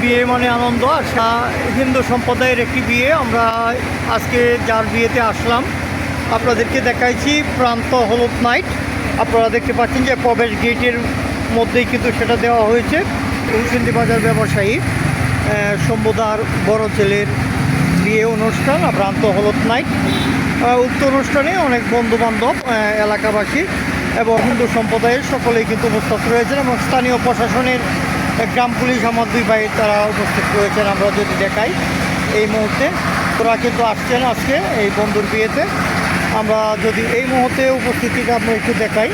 বিয়ে মানে আনন্দ, আশা হিন্দু সম্প্রদায়ের একটি বিয়ে। আমরা আজকে যার বিয়েতে আসলাম আপনাদেরকে দেখাইছি প্রান্ত হলুদ নাইট। আপনারা দেখতে পাচ্ছেন যে প্রবেশ গেটের মধ্যেই কিন্তু সেটা দেওয়া হয়েছে। হুসেন্দি বাজার ব্যবসায়ী শম্ভুদার বড় ছেলের বিয়ে অনুষ্ঠান প্রান্ত হলুদ নাইট। উক্ত অনুষ্ঠানে অনেক বন্ধুবান্ধব, এলাকাবাসী এবং হিন্দু সম্প্রদায়ের সকলেই কিন্তু উপস্থিত রয়েছেন এবং স্থানীয় প্রশাসনের গ্রাম পুলিশ আমার দুই ভাই তারা উপস্থিত রয়েছেন। আমরা যদি দেখাই এই মুহূর্তে ওরা কিন্তু আসছেন আজকে এই বন্ধুর বিয়েতে। আমরা যদি এই মুহূর্তে উপস্থিতিটা আমরা একটু দেখাই,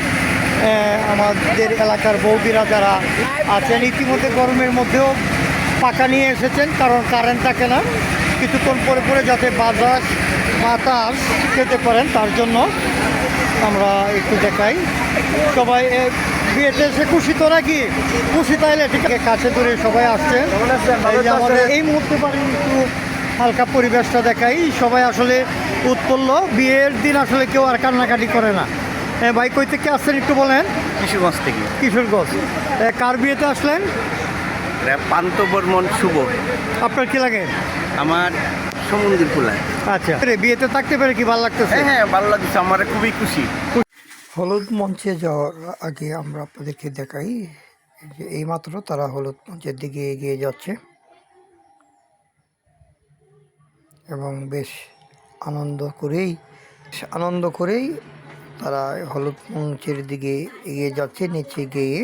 আমাদের এলাকার বৌদিরা যারা আছেন ইতিমধ্যে গরমের মধ্যেও পাকা নিয়ে এসেছেন, কারণ কারেন্ট থাকে না, কিছুক্ষণ পরে পরে যাতে বাতাস খেতে পারেন তার জন্য আমরা একটু দেখাই। সবাই বিয়েতে এসে খুশি তো নাকি? খুশি তাইলে ঠিক আছে, কাছে ধরে সবাই আসছে। আমাদের এই মুহূর্তে পারি একটু হালকা পরিবেশটা দেখাই। সবাই আসলে উৎফুল্ল, বিয়ের দিন আসলে কেউ আর কান্নাকাটি করে না। ভাই কই থেকে আসছেন একটু বলেন? কিশোরগঞ্জ থেকে। কিশোরগঞ্জ। কার বিয়েতে আসলেন? পান্ত বর্মন শুভ। আপনার কি লাগে? আমার সমুদ্র খোলা। আচ্ছা, বিয়েতে থাকতে পেরে কি ভালো লাগতেছে? হ্যাঁ, ভালো লাগছে, আমার খুবই খুশি। হলুদ মঞ্চে যাওয়ার আগে আমরা আপনাদেরকে দেখাই যে এইমাত্র তারা হলুদ মঞ্চের দিকে এগিয়ে যাচ্ছে এবং বেশ আনন্দ করেই তারা হলুদ মঞ্চের দিকে এগিয়ে যাচ্ছে। নিচে গিয়ে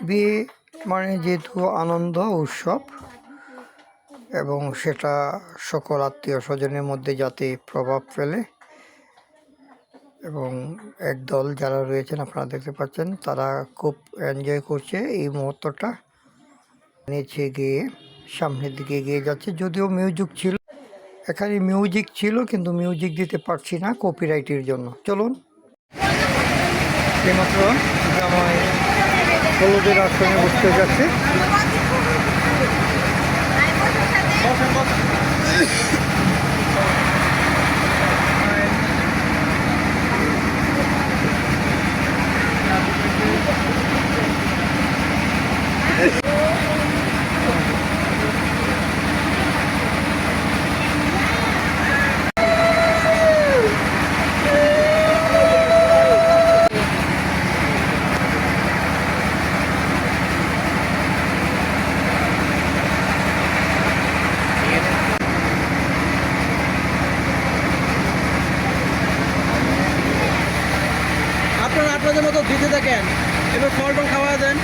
বিয়ে মানে যেহেতু আনন্দ উৎসব এবং সেটা সকল আত্মীয় স্বজনের মধ্যে যাতে প্রভাব ফেলে এবং একদল যারা রয়েছেন আপনারা দেখতে পাচ্ছেন তারা খুব এনজয় করছে এই মুহূর্তটা। নিচে গিয়ে সামনের দিকে এগিয়ে যাচ্ছে, যদিও এখানে মিউজিক ছিল কিন্তু মিউজিক দিতে পারছি না কপিরাইটের জন্য। চলুন, এইমাত্র জামাই হলুদের আসনে বসতে যাচ্ছে। আপনাদের মতো দিতে থাকেন, এবার ফল টল খাওয়া দেন।